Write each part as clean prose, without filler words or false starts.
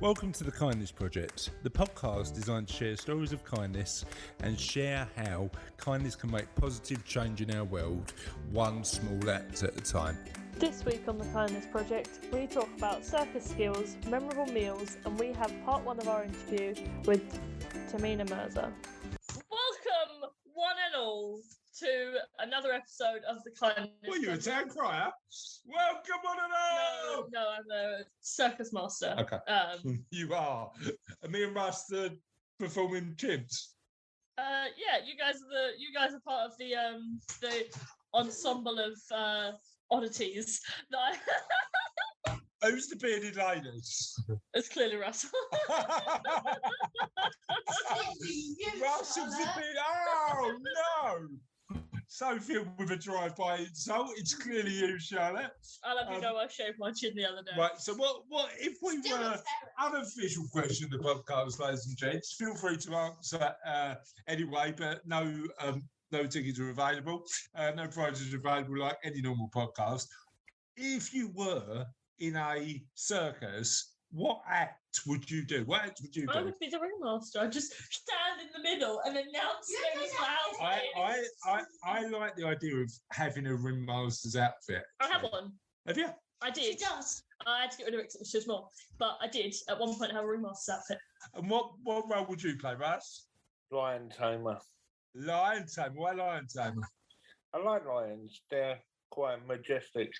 Welcome to the Kindness Project, the podcast designed to share stories of kindness and share how kindness can make positive change in our world, one small act at a time. This week on the Kindness Project, we talk about circus skills, memorable meals, and we have part one of our interview with Tehmina Mirza. Welcome, one and all, to another episode of the Kindness Project. Well, you're a town crier. Welcome, one and all! No, I'm a circus master. Okay. You are. And me and Russ performing chimps. Yeah, you guys are part of the ensemble of oddities that Who's the bearded ladies? It's clearly Russell. Russell's the bearded. Oh no! So filled with a drive-by insult. It's clearly you, Charlotte. I'll have you know I shaved my chin the other day. Right, so what if we were unofficial question of the podcast, ladies and gents? Feel free to answer anyway, but no tickets are available. No prizes are available like any normal podcast. If you were in a circus, what act would you do? What act would you do? I would be the ringmaster. I'd just stand in the middle and announce things loudly. I like the idea of having a ringmaster's outfit. I have one. Have you? I did. She does. I had to get rid of it because it was too small. But I did at one point have a ringmaster's outfit. And what role would you play, Russ? Lion tamer. Lion tamer. Why lion tamer? I like lions. They're quite majestic.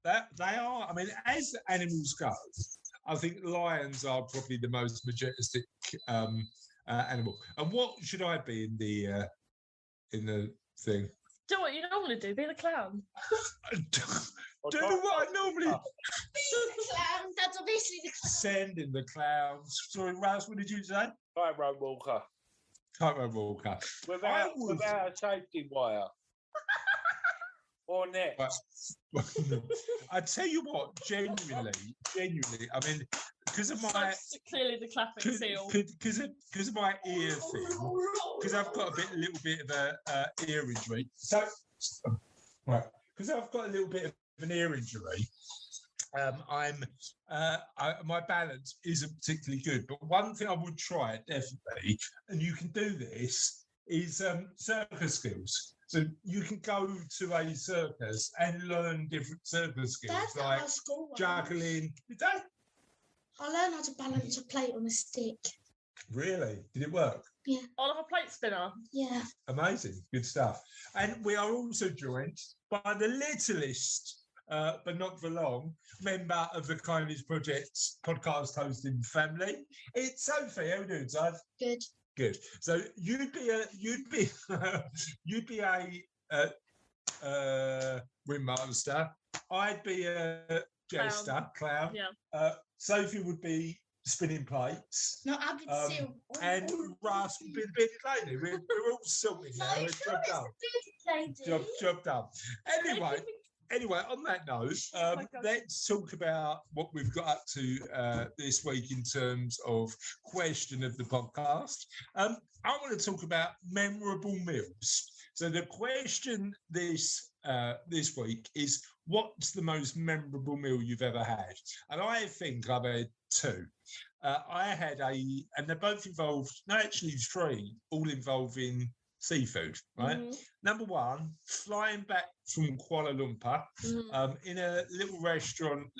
They are. I mean, as animals go, I think lions are probably the most majestic animal. And what should I be in the thing? Do what you normally do. Be the clown. do what I normally. Be the clown. That's obviously the clown. Sending the clowns. Sorry, Russ, what did you say? Tightrope walker. Tightrope walker. Without a safety wire. Or net. I tell you what, genuinely, I mean, because of my That's clearly the clapping seal. Because of my ear thing, because I've got a little bit of a ear injury. So, right, because I've got a little bit of an ear injury. My balance isn't particularly good. But one thing I would try definitely, and you can do this, is circus skills. So you can go to a circus and learn different circus skills, That's like our school one. juggling. Did they? I learned how to balance a plate on a stick. Really? Did it work? Yeah. I'll have a plate spinner. Yeah. Amazing. Good stuff. And we are also joined by the littlest, but not for long, member of the Kindness Project's podcast hosting family. It's Sophie. How are you doing, Sophie? Good. Good. So you'd be a ringmaster. I'd be a jester, clown. Yeah. Sophie would be spinning plates. No, I've been sealed. And Russ would be the bearded lady. We're all sorted now. No, It's sure job it's done. the bearded lady. Job done. Anyway, on that note, let's talk about what we've got up to this week in terms of question of the podcast. I want to talk about memorable meals. So the question this week is, what's the most memorable meal you've ever had? And I think I've had two. I had and they're both involved, no, actually three, all involving seafood, right? Mm-hmm. Number one, flying back from Kuala Lumpur in a little restaurant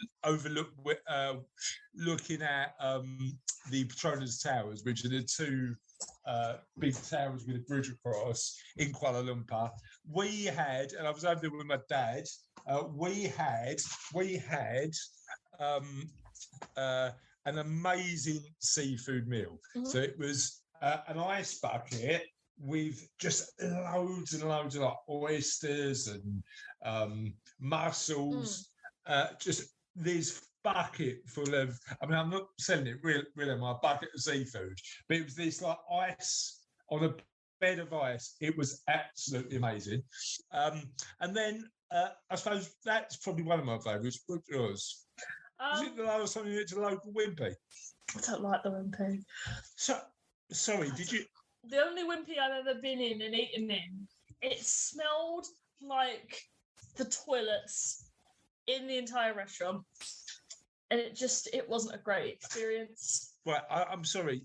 looking at the Petronas Towers, which are the two big towers with a bridge across in Kuala Lumpur. We had, and I was over there with my dad, we had an amazing seafood meal. Mm-hmm. So it was an ice bucket with just loads and loads of like oysters and mussels, just this bucket full of, I mean, I'm not selling it really my bucket of seafood, but it was this like ice on a bed of ice. It was absolutely amazing. And then I suppose that's probably one of my favourites. What yours? Was it the last time you went to the local Wimpy? I don't like the wimpy. So, sorry, did you... The only wimpy I've ever been in and eaten in, it smelled like the toilets in the entire restaurant. and it wasn't a great experience. Right, I'm sorry.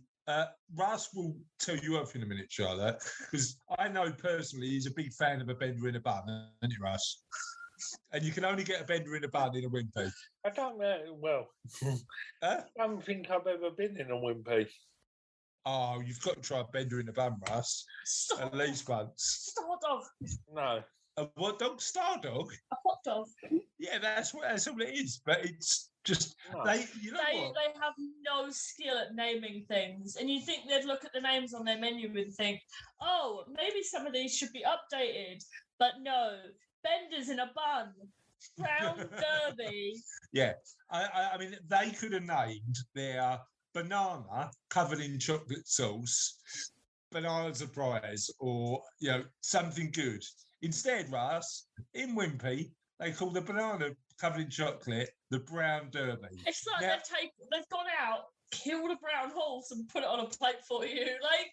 Russ will tell you off in a minute, Charlotte, because I know personally he's a big fan of a bender in a bun, isn't he, Russ? And you can only get a bender in a bun in a wimpy. I don't know. Well, I don't think I've ever been in a wimpy. Oh, you've got to try a bender in a bun, Russ. Stop. At least once. Star dog. No. A what dog? Star dog? A hot dog. Yeah, that's all it is. But it's just they have no skill at naming things, and you think they'd look at the names on their menu and think, oh, maybe some of these should be updated. But no, benders in a bun, Brown Derby. Yeah, I mean, they could have named their banana covered in chocolate sauce, banana surprise, or something good. Instead, Russ, in Wimpy, they call the banana covered in chocolate the Brown Derby. It's like they've gone out, killed a brown horse, and put it on a plate for you. Like,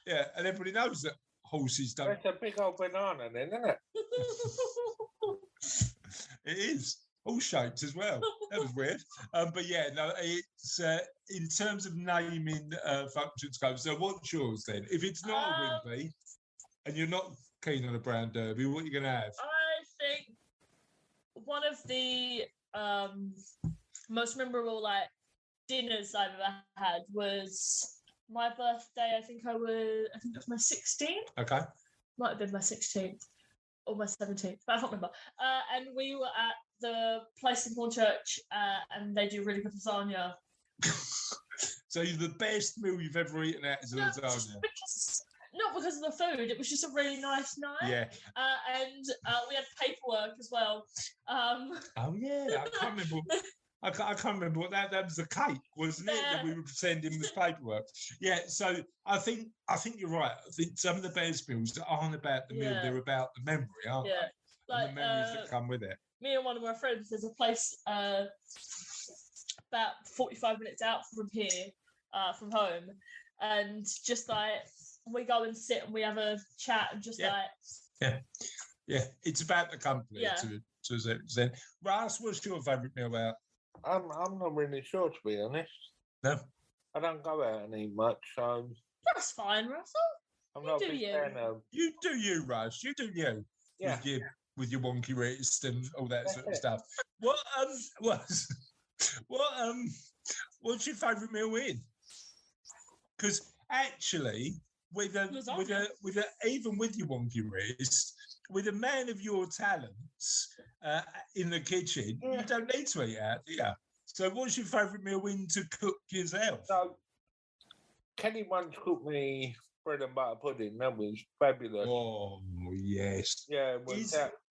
yeah, and everybody knows that horses don't. That's a big old banana, then, isn't it? It is. All shapes as well. That was weird. But yeah, no, it's in terms of naming functions goes. So what's yours then? If it's not a Wimpy and you're not keen on a Brown Derby, what are you going to have? I think one of the most memorable dinners I've ever had was my birthday. I think it was my 16th. Okay. Might have been my 16th or my 17th, but I can't remember. And we were at the place in Hornchurch, and they do really good lasagna. So the best meal you've ever eaten at is a lasagna? Not because of the food. It was just a really nice night. Yeah. And we had paperwork as well. Oh yeah, I can't remember what that was. The cake, wasn't it? That we were pretending was paperwork. Yeah. So I think you're right. I think some of the best meals that aren't about the meal, they're about the memory, aren't they? Like, and the memories that come with it. Me and one of my friends, there's a place about 45 minutes out from here, from home, and just we go and sit and we have a chat and just yeah, it's about the company to a certain extent. Russ, what's your favourite meal out? I'm not really sure, to be honest. No, I don't go out and eat much, so that's fine, Russell. I'm not a big fan of. You do you, Russ. You do you. Yeah. With your wonky wrist and all that sort of stuff. What's your favourite meal in? Because actually, even with your wonky wrist, with a man of your talents in the kitchen, you don't need to eat out, do you? So, what's your favourite meal in to cook yourself? So, Kenny once cooked me bread and butter pudding. That was fabulous. Oh yes. Yeah.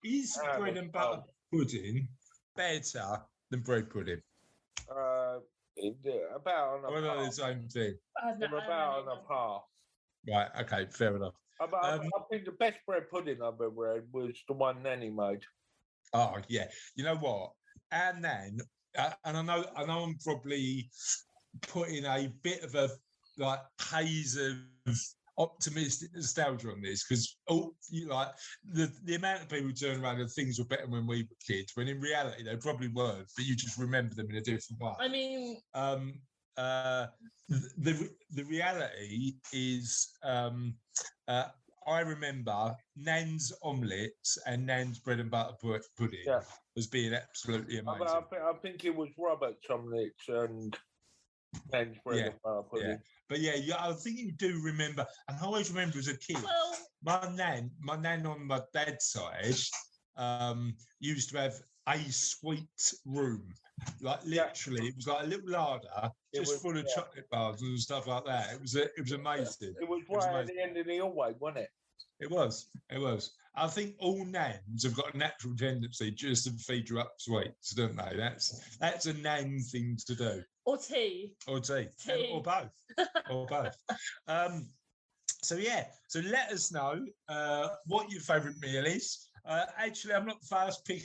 Is bread and butter pudding better than bread pudding? About on a or par. The same thing. About on a par. Right. Okay. Fair enough. I think the best bread pudding I've ever had was the one Nanny made. Oh yeah. You know what? And then, and I know I'm probably putting a bit of a haze of optimistic nostalgia on this, because the amount of people turn around and things were better when we were kids, when in reality they probably weren't, but you just remember them in a different way. I mean, the reality is, I remember Nan's omelettes and Nan's bread and butter pudding as being absolutely amazing. I think it was Robert's omelettes and Nan's bread and butter pudding. Yeah. But I think you do remember, and I always remember as a kid, my nan on my dad's side used to have a sweet room. Like literally, it was like a little larder full of chocolate bars and stuff like that. It was amazing. It was right at the end of the hallway, wasn't it? It was. I think all nans have got a natural tendency just to feed you up sweets, don't they? That's a nan thing to do. Or tea. Or both. So let us know what your favourite meal is. Actually, I'm not fast. Pick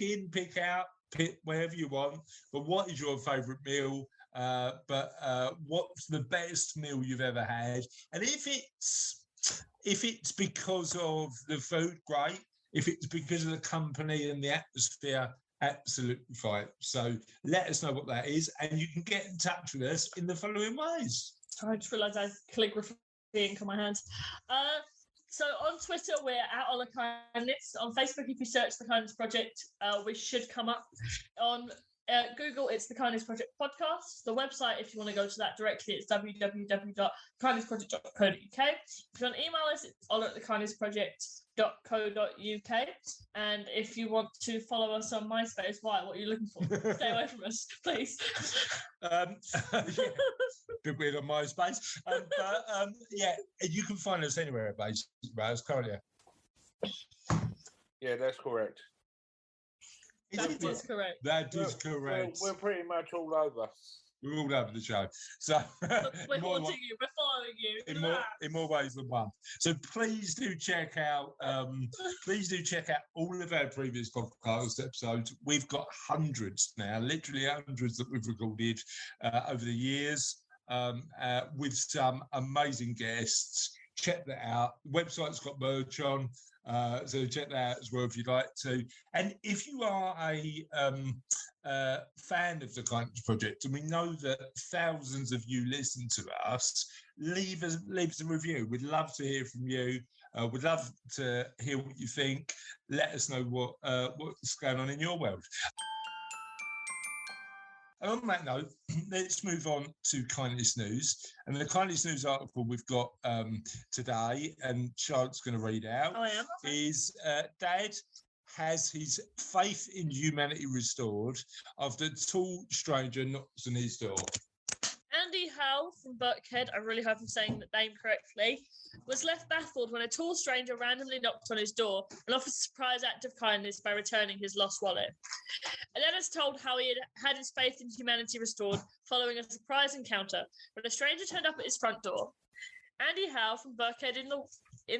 wherever you want. But what is your favourite meal? What's the best meal you've ever had? And if it's because of the food, great. If it's because of the company and the atmosphere, absolutely fine. So let us know what that is, and you can get in touch with us in the following ways. I just realised I have calligraphy ink on my hands. So on Twitter, we're at All the Kindness. On Facebook, if you search The Kindness Project, we should come up. On Google, it's The Kindness Project Podcast. The website, if you want to go to that directly, it's www.kindnessproject.co.uk. If you want to email us, it's all@thekindnessproject.co.uk. And if you want to follow us on MySpace, what are you looking for? Stay away from us, please. Bit weird on MySpace. You can find us anywhere, basically, can't you? Yeah, that's correct. That is correct. That is correct. We're pretty much all over. We're all over the show. So we're haunting you. We're following you. In more ways than one. So please do check out. All of our previous podcast episodes. We've got hundreds now, literally hundreds that we've recorded over the years, with some amazing guests. Check that out. The website's got merch on. So check that out as well if you'd like to. And if you are a fan of the Kindness Project, and we know that thousands of you listen to us, leave us a review. We'd love to hear from you. We'd love to hear what you think. Let us know what's going on in your world. And on that note, let's move on to Kindness News. And the Kindness News article we've got today, and Charlotte's going to read out, is Dad has his faith in humanity restored after a tall stranger knocks on his door. Andy Howe from Birkhead, I really hope I'm saying the name correctly, was left baffled when a tall stranger randomly knocked on his door and offered a surprise act of kindness by returning his lost wallet. Dennis told how he had his faith in humanity restored following a surprise encounter when a stranger turned up at his front door. Andy Howe from Birkhead in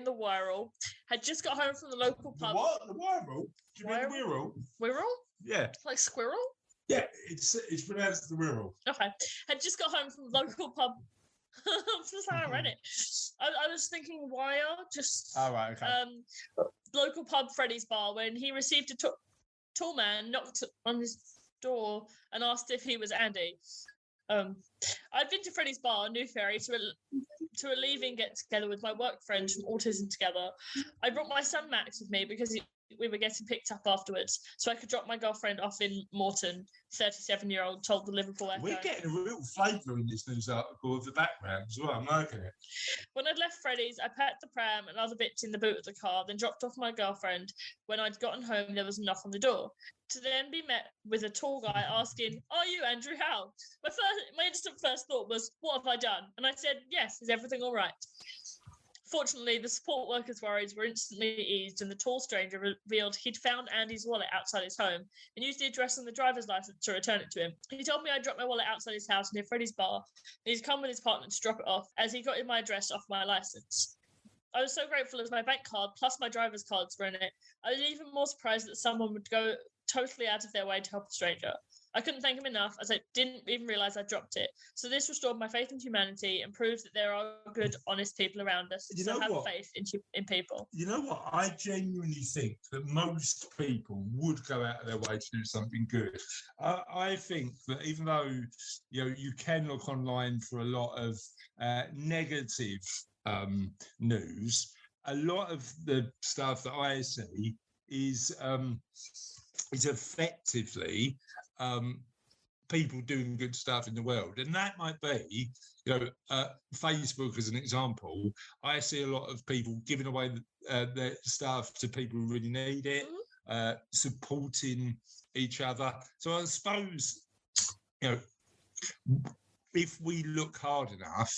the Wirral had just got home from the local pub. The what? The Wirral? Do you mean the Wirral? Wirral? Yeah. Like squirrel? Yeah, it's pronounced the Wirral. Okay. Had just got home from the local pub. That's how I read it. I was thinking wire, just right, okay. Local pub Freddy's Bar, when he received a tall man knocked on his door and asked if he was Andy. I'd been to Freddy's Bar, New Ferry, to a leaving get together with my work friends from Autism Together. I brought my son Max with me because we were getting picked up afterwards, so I could drop my girlfriend off in Morton. 37-year-old told the Liverpool Echo. We're getting a real flavour in this news article of the background as well. I'm liking it. When I'd left Freddy's, I packed the pram and other bits in the boot of the car, then dropped off my girlfriend. When I'd gotten home, there was a knock on the door, to then be met with a tall guy asking, "Are you Andrew Howe?" My instant first thought was, "What have I done?" And I said, "Yes, is everything all right?" Fortunately, the support workers' worries were instantly eased, and the tall stranger revealed he'd found Andy's wallet outside his home and used the address on the driver's license to return it to him. He told me I'd dropped my wallet outside his house near Freddy's Bar, and he'd come with his partner to drop it off, as he got in my address off my license. I was so grateful as my bank card plus my driver's cards were in it. I was even more surprised that someone would go totally out of their way to help a stranger. I couldn't thank him enough, as I didn't even realise I dropped it. So this restored my faith in humanity and proves that there are good, honest people around us. So have faith in people. You know what? I genuinely think that most people would go out of their way to do something good. I think that even though you can look online for a lot of negative news, a lot of the stuff that I see is effectively people doing good stuff in the world, and that might be Facebook as an example. I see a lot of people giving away their stuff to people who really need it, supporting each other. So I suppose if we look hard enough,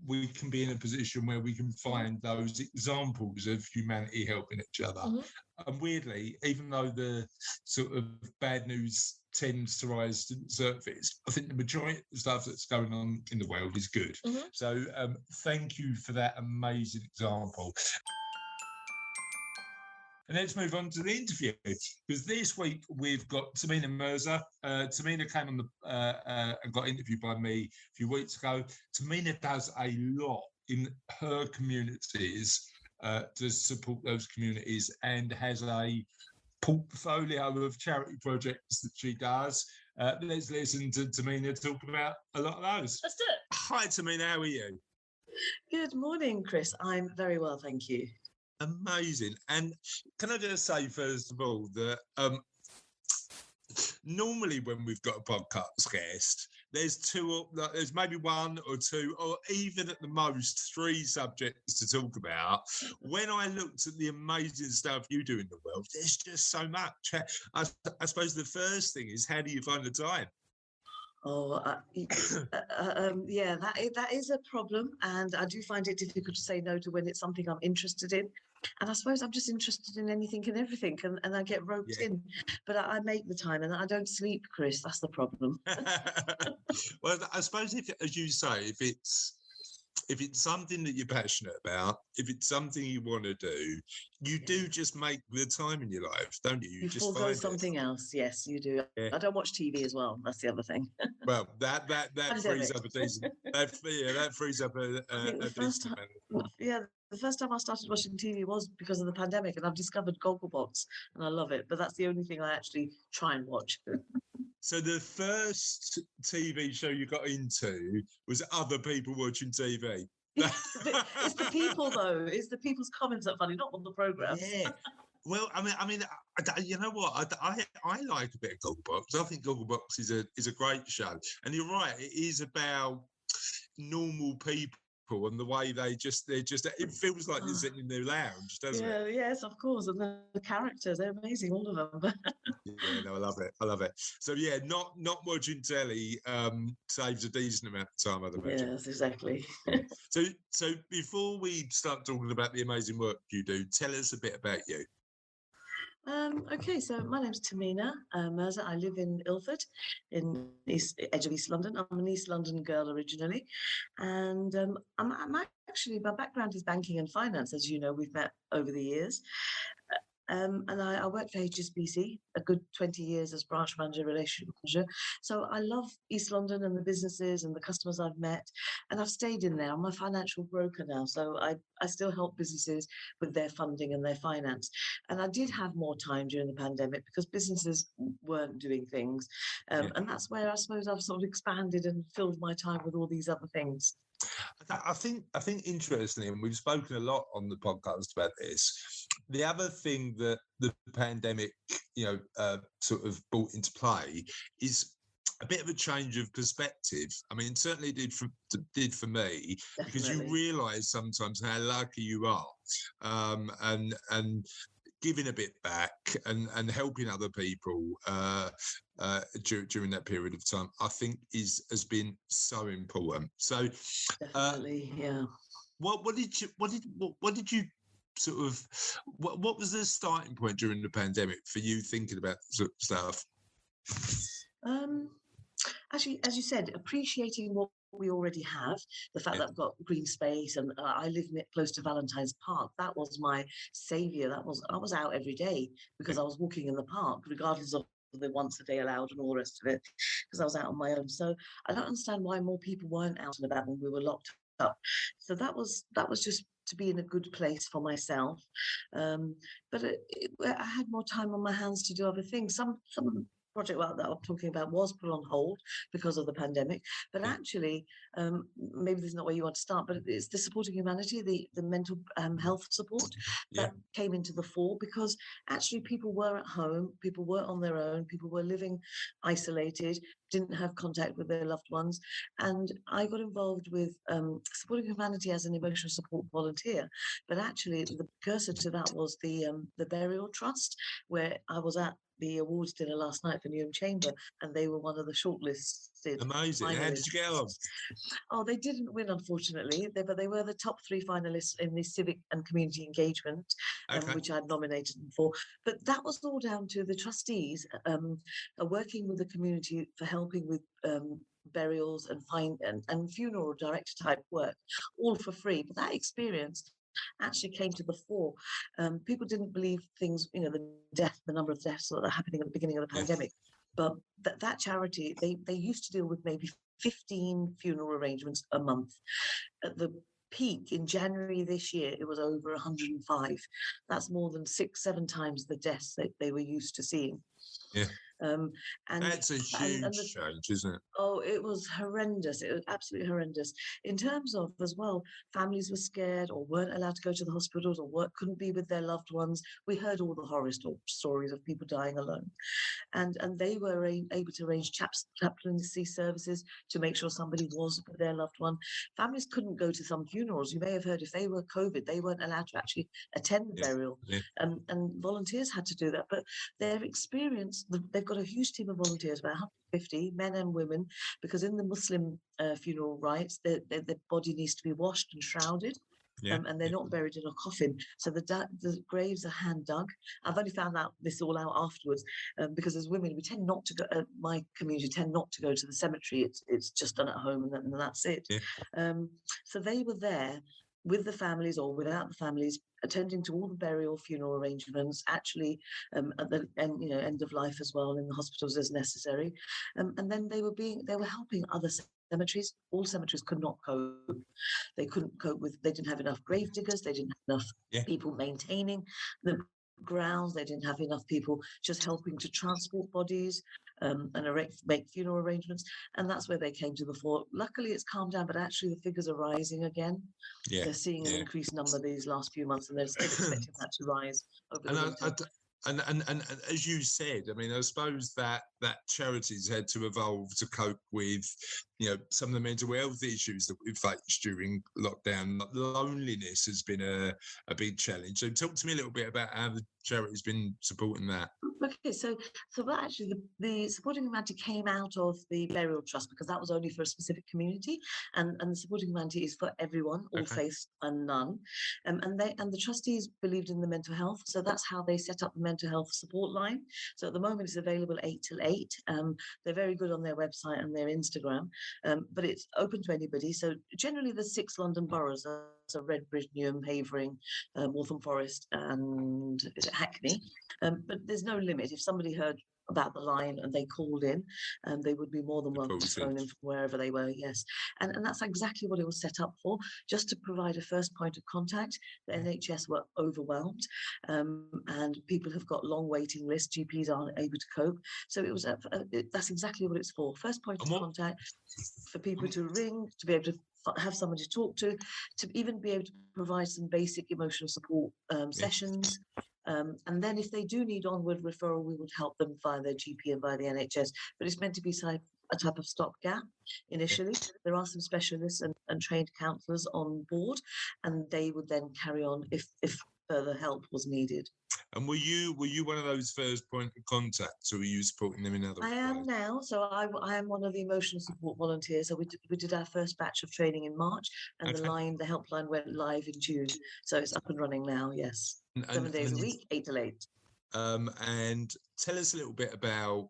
we can be in a position where we can find those examples of humanity helping each other. And weirdly, even though the sort of bad news tends to rise to the surface, I think the majority of the stuff that's going on in the world is good. So thank you for that amazing example. And let's move on to the interview, because this week we've got Tehmina Mirza. Tehmina came on and got interviewed by me a few weeks ago. Tehmina does a lot in her communities to support those communities, and has a portfolio of charity projects that she does. Let's listen to Tehmina talk about a lot of those. Let's do it. Hi, Tehmina, how are you? Good morning, Chris. I'm very well, thank you. Amazing. And can I just say, first of all, that normally when we've got a podcast guest, there's maybe one or two, or even at the most 3 subjects to talk about. When I looked at the amazing stuff you do in the world, there's just so much. I suppose the first thing is, how do you find the time? Oh, yeah, that is a problem, and I do find it difficult to say no to when it's something I'm interested in. And I suppose I'm just interested in anything and everything, and I get roped in. But I make the time, and I don't sleep, Chris. That's the problem. Well, I suppose if, as you say, if it's something that you're passionate about, if it's something you want to do, you do just make the time in your life, don't you? You just forego find something else. Yes, you do. Yeah. I don't watch TV as well. That's the other thing. Well, that frees up a decent. That frees up a decent amount. Yeah, the first time I started watching TV was because of the pandemic, and I've discovered Gogglebox, and I love it. But that's the only thing I actually try and watch. So the first TV show you got into was other people watching TV. It's the people, though. It's the people's comments that are funny, not on the program. Yeah. Well, I mean, you know what? I like a bit of Gogglebox. I think Gogglebox is a great show, and you're right. It is about normal people and the way they're just. It feels like they're sitting in their lounge, doesn't it? Yes, of course. And the characters, they're amazing, all of them. Yeah, no, I love it. So yeah, not watching telly saves a decent amount of time, I'd imagine. Yes, exactly. So before we start talking about the amazing work you do, tell us a bit about you. Okay, so my name's Tehmina Mirza. I live in Ilford, in edge of East London. I'm an East London girl originally, and I'm actually, my background is banking and finance. As you know, we've met over the years. And I worked for HSBC a good 20 years as branch manager, relationship manager. So I love East London and the businesses and the customers I've met. And I've stayed in there. I'm a financial broker now. So I still help businesses with their funding and their finance. And I did have more time during the pandemic because businesses weren't doing things. And that's where I suppose I've sort of expanded and filled my time with all these other things. I think interestingly, and we've spoken a lot on the podcast about this. The other thing that the pandemic, sort of brought into play is a bit of a change of perspective. I mean, it certainly did for me. Definitely. Because you realise sometimes how lucky you are, and giving a bit back and helping other people during that period of time, I think has been so important. So, definitely, yeah. What did you sort of what was the starting point during the pandemic for you thinking about sort of stuff? Actually, as you said, appreciating what we already have, the fact that I've got green space, and I live close to Valentine's Park. That was my saviour. I was out every day because I was walking in the park, regardless of the once a day allowed and all the rest of it, because I was out on my own. So I don't understand why more people weren't out and about when we were locked up. So that was just to be in a good place for myself. But I had more time on my hands to do other things. Some of the project work that I'm talking about was put on hold because of the pandemic. But actually, maybe this is not where you want to start, but it's the supporting humanity, the mental health support that came into the fore, because actually people were at home, people were on their own, people were living isolated, didn't have contact with their loved ones. And I got involved with supporting humanity as an emotional support volunteer. But actually, the precursor to that was the Burial Trust, where I was at the awards dinner last night for Newham Chamber, and they were one of the shortlisted. Amazing. Finalists. How did you get on? Oh, they didn't win, unfortunately, but they were the top 3 finalists in the civic and community engagement, which I'd nominated them for. But that was all down to the trustees working with the community for helping with burials and funeral director type work, all for free. But that experience actually came to the fore. People didn't believe things, the number of deaths that are happening at the beginning of the pandemic. But that charity, they used to deal with maybe 15 funeral arrangements a month. At the peak in January this year, it was over 105. That's more than 6-7 times the deaths that they were used to seeing. Yeah. And That's a huge change, isn't it? Oh, it was horrendous. It was absolutely horrendous. In terms of, as well, families were scared or weren't allowed to go to the hospitals or couldn't be with their loved ones. We heard all the horror stories of people dying alone. And they were able to arrange chaplaincy services to make sure somebody was with their loved one. Families couldn't go to some funerals. You may have heard if they were COVID, they weren't allowed to actually attend the burial. Yeah. And volunteers had to do that. But their experience, they've got a huge team of volunteers, about 150 men and women, because in the Muslim funeral rites, the body needs to be washed and shrouded. Yeah. And they're not buried in a coffin, so the graves are hand dug. I've only found out this all out afterwards, because as women we tend not to go. My community tend not to go to the cemetery. It's just done at home, and that's it. Yeah. So they were there with the families or without the families, attending to all the burial, funeral arrangements, actually at the end of life as well in the hospitals as necessary. And then they were helping other cemeteries. All cemeteries could not cope. They couldn't cope with. They didn't have enough grave diggers. They didn't have enough people maintaining the grounds. They didn't have enough people just helping to transport bodies and make funeral arrangements. And that's where they came to the fore. Luckily, it's calmed down, but actually the figures are rising again. Yeah. They're seeing an increased number these last few months, and they're still expecting that to rise over the winter. And as you said, I mean, I suppose that charities had to evolve to cope with, some of the mental health issues that we faced during lockdown. Loneliness has been a big challenge. So talk to me a little bit about how the charity's been supporting that. Okay, so actually the supporting humanity came out of the burial trust, because that was only for a specific community, and the supporting humanity is for everyone, all faiths and none. And the trustees believed in the mental health, so that's how they set up the mental health support line. So at the moment it's available 8 till 8. They're very good on their website and their Instagram, but it's open to anybody. So generally the 6 London boroughs are Redbridge, Newham, Havering, Waltham Forest, and is it Hackney? But there's no limit. If somebody heard about the line and they called in, they would be more than welcome to phone in from wherever they were. Yes, and that's exactly what it was set up for, just to provide a first point of contact. The NHS were overwhelmed, and people have got long waiting lists. GPs aren't able to cope, so it was that's exactly what it's for. First point of contact for people to ring, to be able to have somebody to talk to even be able to provide some basic emotional support sessions. And then if they do need onward referral, we would help them via their GP and via the NHS. But it's meant to be a type of stopgap initially. There are some specialists and trained counsellors on board, and they would then carry on if further help was needed. And were you one of those first point of contacts, or were you supporting them in other ways? I am now. So I am one of the emotional support volunteers. So we did our first batch of training in March, and the helpline went live in June. So it's up and running now. Yes, 7 days a week, 8 till 8. And tell us a little bit about.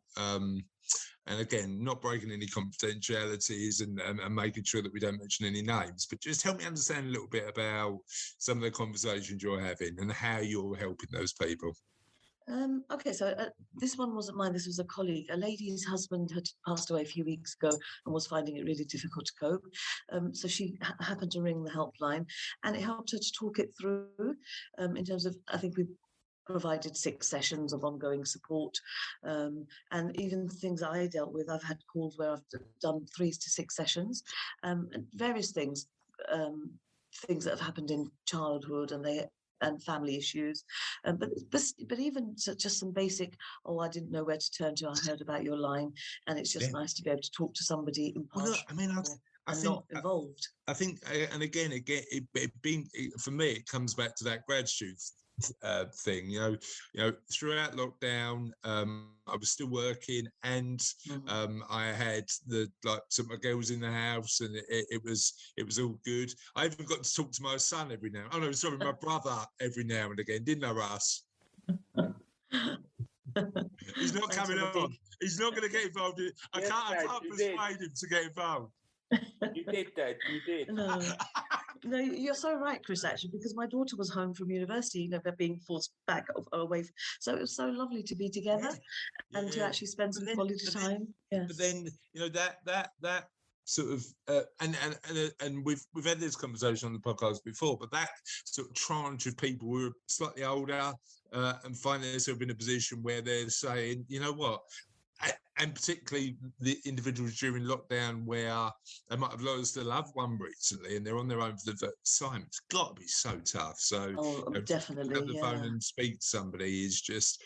And again, not breaking any confidentialities and making sure that we don't mention any names, but just help me understand a little bit about some of the conversations you're having and how you're helping those people. Okay, so this one wasn't mine. This was a colleague. A lady's husband had passed away a few weeks ago and was finding it really difficult to cope. So she happened to ring the helpline, and it helped her to talk it through in terms of, I think we provided 6 sessions of ongoing support, and even things I dealt with. I've had calls where I've done 3 to 6 sessions, and various things that have happened in childhood and family issues, but even just some basic, I didn't know where to turn to, I heard about your line, and it's just nice to be able to talk to somebody impartial. Well, I mean, I think, not involved. I think, and again, for me, it comes back to that gratitude thing. Throughout lockdown, I was still working, and I had some of my girls in the house, and it was all good. I even got to talk to my son every now. Oh no, sorry, my brother every now and again. Didn't I, Russ? He's not coming on. He's not going to get involved. I can't persuade him to get involved. You did, Dad. You did. No, you're so right, Chris, actually, because my daughter was home from university, being forced back away. So it was so lovely to be together and to actually spend some quality time. Yes. But then, that sort of and we've had this conversation on the podcast before, but that sort of tranche of people who are slightly older and find themselves in a position where they're saying, you know what, and particularly the individuals during lockdown where they might have lost a loved one recently and they're on their own for the first time. It's got to be so tough. So definitely, pick up the phone and speak to somebody is just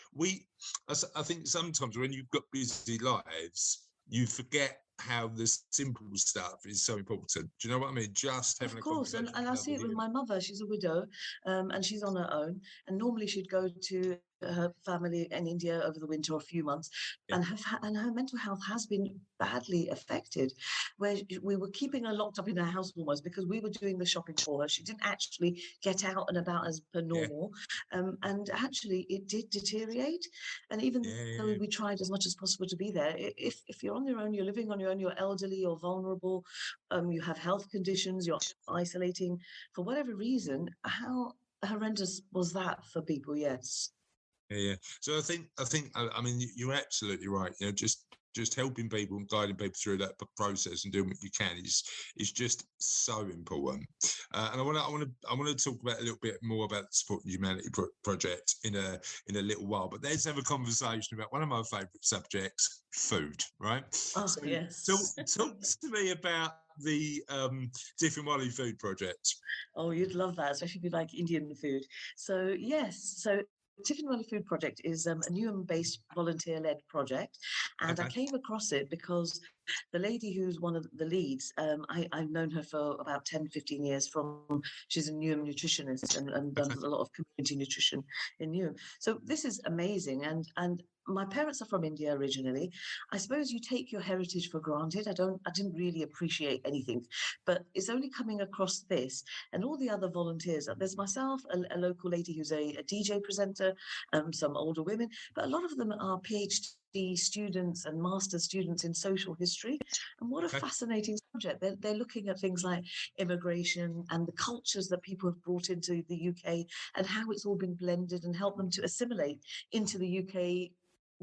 I think sometimes when you've got busy lives, you forget how the simple stuff is so important. Do you know what I mean? Just having of course, and I see it with my mother. She's a widow, and she's on her own. And normally she'd go to her family in India over the winter or a few months, and her mental health has been badly affected. Where we were keeping her locked up in her house almost because we were doing the shopping for her. She didn't actually get out and about as per normal, and actually it did deteriorate. And even though we tried as much as possible to be there, if you're on your own, you're living on your own, you're elderly, you're vulnerable, you have health conditions, you're isolating for whatever reason. How horrendous was that for people? Yes. Yeah. So I mean, you're absolutely right. You know, just helping people and guiding people through that process and doing what you can is just so important. And I want to talk about a little bit more about the Support Humanity project in a little while. But let's have a conversation about one of my favourite subjects, food. Right? Oh, so, yes. Talk to me about the Tehmina Food Project. Oh, you'd love that, especially if you like Indian food. So yes, Tehmina Food Project is a Newham-based volunteer-led project, and I came across it because the lady who's one of the leads, I've known her for about 10, 15 years. She's a Newham nutritionist and done a lot of community nutrition in Newham. So this is amazing, and my parents are from India originally. I suppose you take your heritage for granted. I didn't really appreciate anything, but it's only coming across this and all the other volunteers. There's myself, a local lady who's a DJ presenter, some older women, but a lot of them are PhD students and master's students in social history. And what a fascinating subject. They're looking at things like immigration and the cultures that people have brought into the UK and how it's all been blended and helped them to assimilate into the UK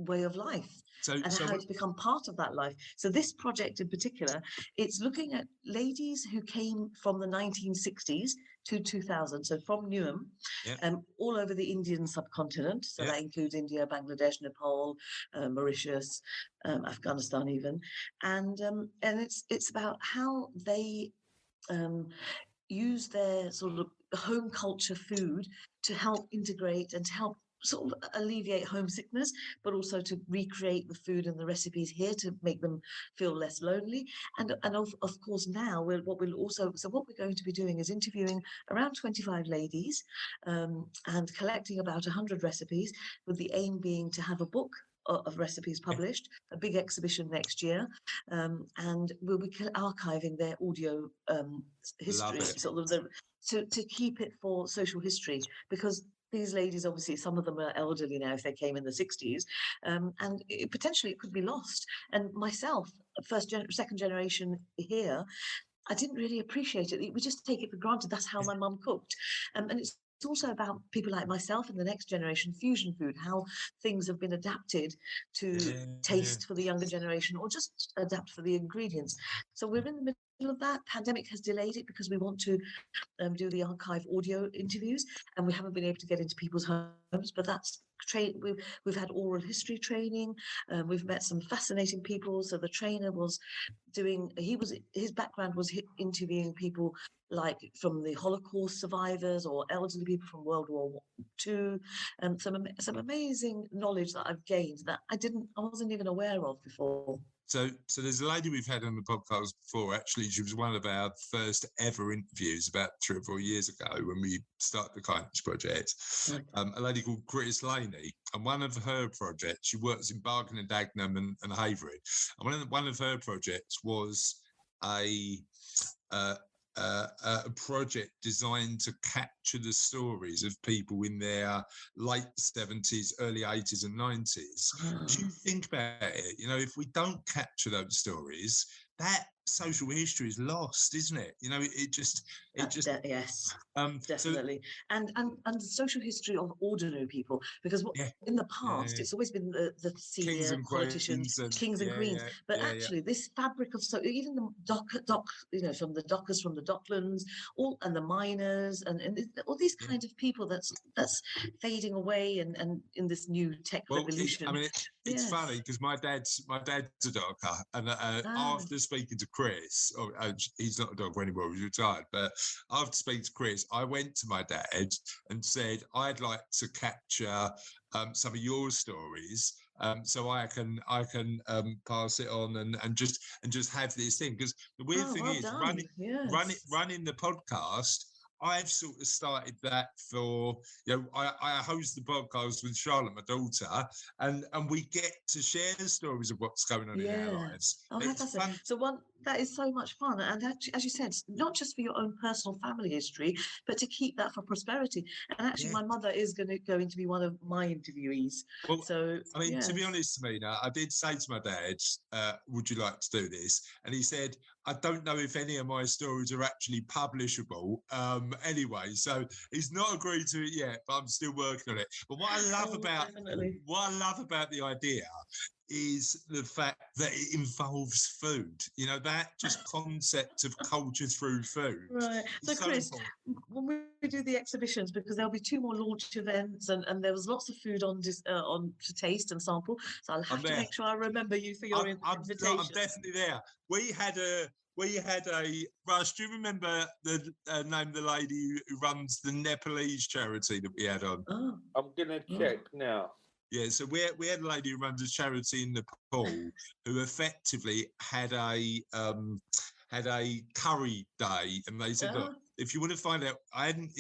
way of life how it's become part of that life. So this project in particular, it's looking at ladies who came from the 1960s to 2000, so from Newham, all over the Indian subcontinent. So that includes India, Bangladesh, Nepal, Mauritius, Afghanistan even, and it's about how they use their sort of home culture food to help integrate and to help sort of alleviate homesickness, but also to recreate the food and the recipes here to make them feel less lonely. And of course now what we're going to be doing is interviewing around 25 ladies and collecting about 100 recipes, with the aim being to have a book of recipes published, a big exhibition next year, and we'll be archiving their audio history, sort of to keep it for social history, because these ladies, obviously, some of them are elderly now if they came in the 60s, and potentially it could be lost. And myself, second generation here, I didn't really appreciate it. We just take it for granted. That's how my mum cooked. And it's also about people like myself and the next generation, fusion food, how things have been adapted to taste for the younger generation or just adapt for the ingredients. So we're in the middle of that. Pandemic has delayed it because we want to do the archive audio interviews, and we haven't been able to get into people's homes, but that's we've had oral history training. We've met some fascinating people. So the trainer was his background was interviewing people like from the Holocaust survivors or elderly people from World War II, some amazing knowledge that I've gained that I wasn't even aware of before. So there's a lady we've had on the podcast before. Actually, she was one of our first ever interviews about 3 or 4 years ago when we started the Kindness Project. A lady called Chris Laney, and one of her projects, she works in Barking and Dagenham and Havering, and one of her projects was a project designed to capture the stories of people in their late 70s, early 80s and 90s. Do you think about it? You know, if we don't capture those stories, that social history is lost, isn't it? You know, Yes, so definitely. And the social history of ordinary people, because yeah, in the past it's always been the kings senior and politicians, queens, and kings and queens. But actually, this fabric of even the from the dockers, from the docklands, and the miners, and all these kind of people that's fading away, and in this new tech revolution. It's funny because my dad's a docker, and after speaking to Chris, he's not a docker anymore, he's retired, but after speaking to Chris, I went to my dad and said, I'd like to capture some of your stories, so I can pass it on and just have this thing, because the weird thing is running the podcast. I've sort of started that for, I host the podcast with Charlotte, my daughter, and we get to share the stories of what's going on in our lives. Oh, fantastic. So that is so much fun. And actually, as you said, not just for your own personal family history, but to keep that for prosperity. And actually, my mother is going to be one of my interviewees. Well, so, to be honest, Tehmina, I did say to my dad, would you like to do this? And he said, I don't know if any of my stories are actually publishable anyway. So he's not agreed to it yet, but I'm still working on it. But what I love about the idea is the fact that it involves food. You know, that just concept of culture through food. Right. So Chris, when we do the exhibitions, because there'll be 2 more launch events, and there was lots of food on to taste and sample. So I'll have to make sure I remember you for your invitation. I'm definitely there. We had a Rush. Do you remember the name of the lady who runs the Nepalese charity that we had on? Oh. I'm gonna check now. Yeah, so we had a lady who runs a charity in Nepal who effectively had a curry day, and they said, look, if you want to find out, I hadn't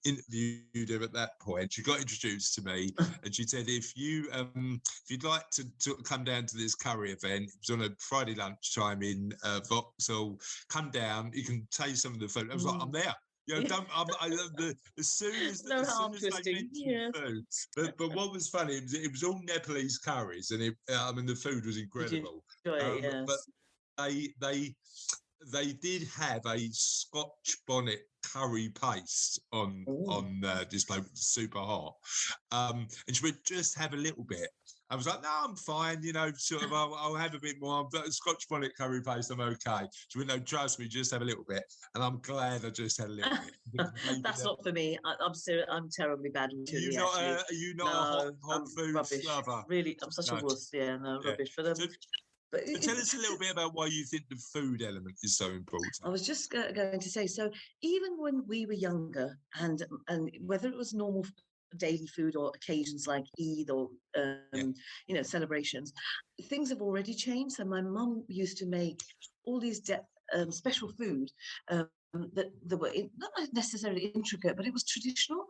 interviewed her at that point. She got introduced to me, and she said, if you'd like to come down to this curry event, it was on a Friday lunchtime in Vauxhall. Come down, you can taste some of the food. I was like, I'm there. As soon as they mentioned food. But what was funny, it was all Nepalese curries, and the food was incredible. But they did have a Scotch bonnet curry paste on display, super hot. And she would just have a little bit. I was like, no, I'm fine, sort of, I'll have a bit more. But Scotch bonnet curry paste, I'm okay. She went, no, trust me, just have a little bit. And I'm glad I just had a little bit. That's not for me. I'm serious. I'm terribly bad with chili. Are you not a hot food rubbish. lover? Really, I'm such a wuss. Yeah, no, rubbish. But tell us a little bit about why you think the food element is so important. I was just going to say, so even when we were younger, and whether it was normal daily food or occasions like Eid or celebrations, things have already changed. So my mum used to make all these special food that were not necessarily intricate, but it was traditional.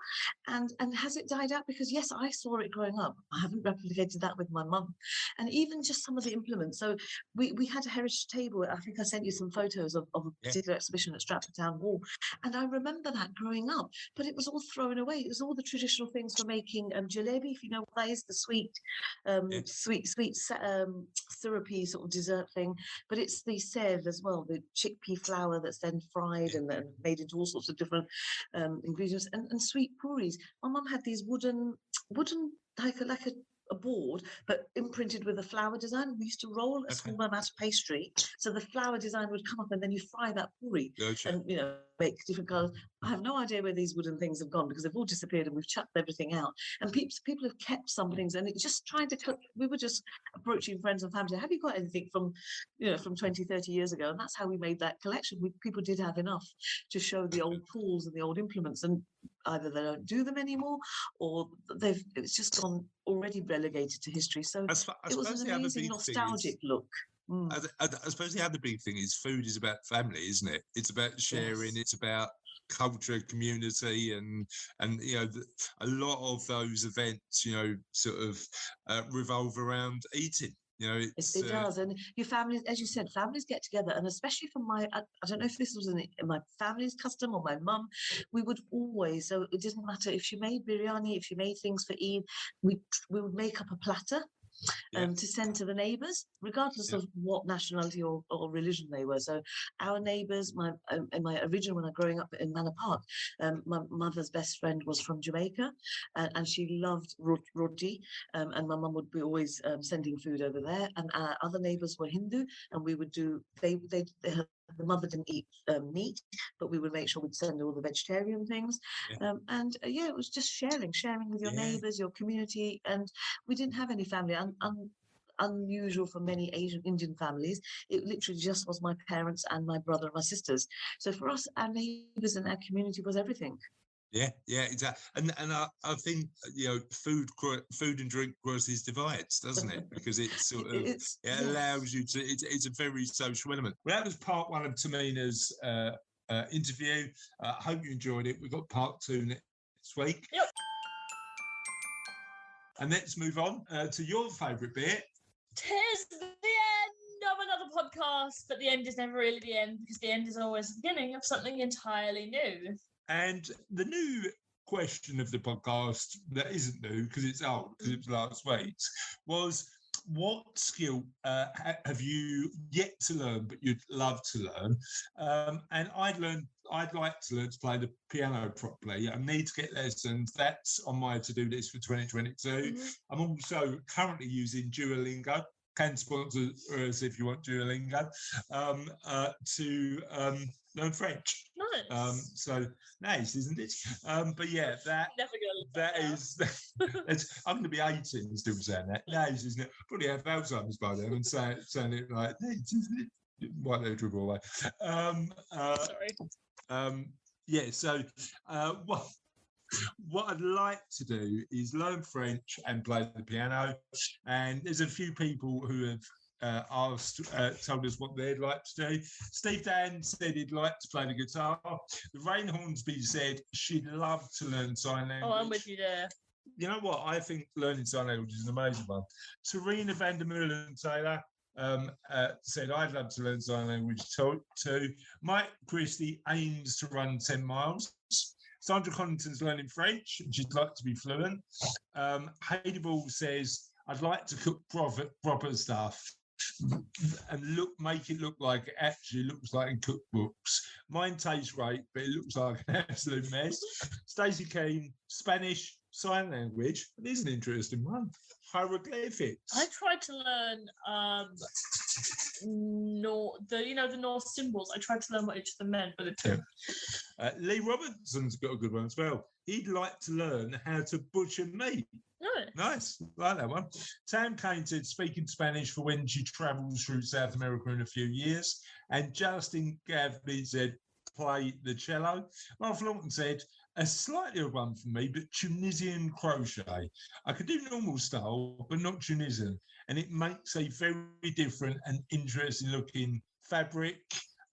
And has it died out? Because yes, I saw it growing up. I haven't replicated that with my mum. And even just some of the implements. So we had a heritage table. I think I sent you some photos of a particular exhibition at Stratford Town Hall. And I remember that growing up, but it was all thrown away. It was all the traditional things for making jalebi, if you know what that is, the sweet syrupy sort of dessert thing. But it's the sev as well, the chickpea flour that's then fried and then made into all sorts of different ingredients, and sweet puris. My mum had these wooden like a board, but imprinted with a flower design. We used to roll a small amount of pastry, so the flower design would come up, and then you fry that puri, and make different colors. I have no idea where these wooden things have gone, because they've all disappeared and we've chucked everything out. And people have kept some things, and it's just trying to cook. We were just approaching friends and family. Have you got anything from 20, 30 years ago? And that's how we made that collection. People did have enough to show the old tools and the old implements, and either they don't do them anymore, or it's just gone already relegated to history. So it was an amazing nostalgic look. I suppose the other big thing is food is about family, isn't it? It's about sharing. It's about culture, community, and a lot of those events, sort of revolve around eating. It does. And your families, as you said, families get together, and especially from I don't know if this was in my family's custom or my mum, we would always, so it didn't matter if she made biryani, if she made things for Eid, we would make up a platter. to send to the neighbours, regardless of what nationality or religion they were. So our neighbours, my original, when I was growing up in Manor Park, my mother's best friend was from Jamaica, and she loved roti, and my mum would be always sending food over there. And our other neighbours were Hindu, and we would do, the mother didn't eat meat, but we would make sure we'd send all the vegetarian things. It was just sharing with your neighbours, your community. And we didn't have any family. Unusual for many Indian families. It literally just was my parents and my brother and my sisters. So for us, our neighbours and our community was everything. Yeah, exactly. And I think, food and drink crosses divides, doesn't it? Because it's sort of it allows you to. It's a very social element. Well, that was part one of Tehmina's interview. I hope you enjoyed it. We've got part two next week. Yep. And let's move on to your favourite bit. Tis the end of another podcast, but the end is never really the end, because the end is always the beginning of something entirely new. And the new question of the podcast, that isn't new because it's old, because it was last week's, was what skill have you yet to learn but you'd love to learn? And I'd like to learn to play the piano properly. I need to get lessons. That's on my to-do list for 2022. Mm-hmm. I'm also currently using Duolingo. Can sponsor us if you want Duolingo, to learn French. Nice. So nice, isn't it? But yeah, I'm going to be 18 still saying that. Nice, isn't it? Probably have Alzheimer's by then and saying it like, might let it dribble away. Sorry. What I'd like to do is learn French and play the piano. And there's a few people who have told us what they'd like to do. Steve Dan said he'd like to play the guitar. Lorraine Hornsby said she'd love to learn sign language. Oh, I'm with you there. You know what? I think learning sign language is an amazing one. Serena van der Meulen Taylor said, I'd love to learn sign language too. Mike Christie aims to run 10 miles. Sandra Connaughton's learning French, and she'd like to be fluent. Heidi Ball says, I'd like to cook proper stuff and make it look like it actually looks like in cookbooks. Mine tastes great, but it looks like an absolute mess. Stacey Keane, Spanish, sign language. It is an interesting one. Hieroglyphics. I tried to learn the Norse symbols. I tried to learn what each of them meant, but it took. Lee Robertson's got a good one as well. He'd like to learn how to butcher meat. Nice, like that one. Tam Kane said speaking Spanish for when she travels through South America in a few years. And Justin Gavby said play the cello. Ralph Lawton said a slightly odd one for me, but Tunisian crochet. I could do normal style, but not Tunisian. And it makes a very different and interesting looking fabric.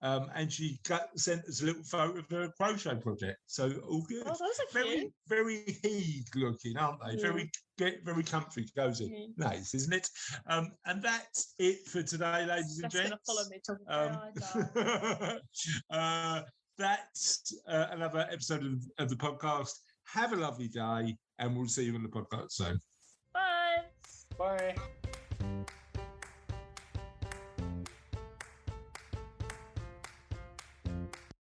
And she sent us a little photo of her crochet project. So all good. Oh, those are very, cute. Very heed looking, aren't they? Yeah. Very comfy, cozy. Nice, isn't it? And that's it for today, ladies and gents. That's going to follow me talking that's another episode of the podcast. Have a lovely day, and we'll see you on the podcast soon. Bye. Bye.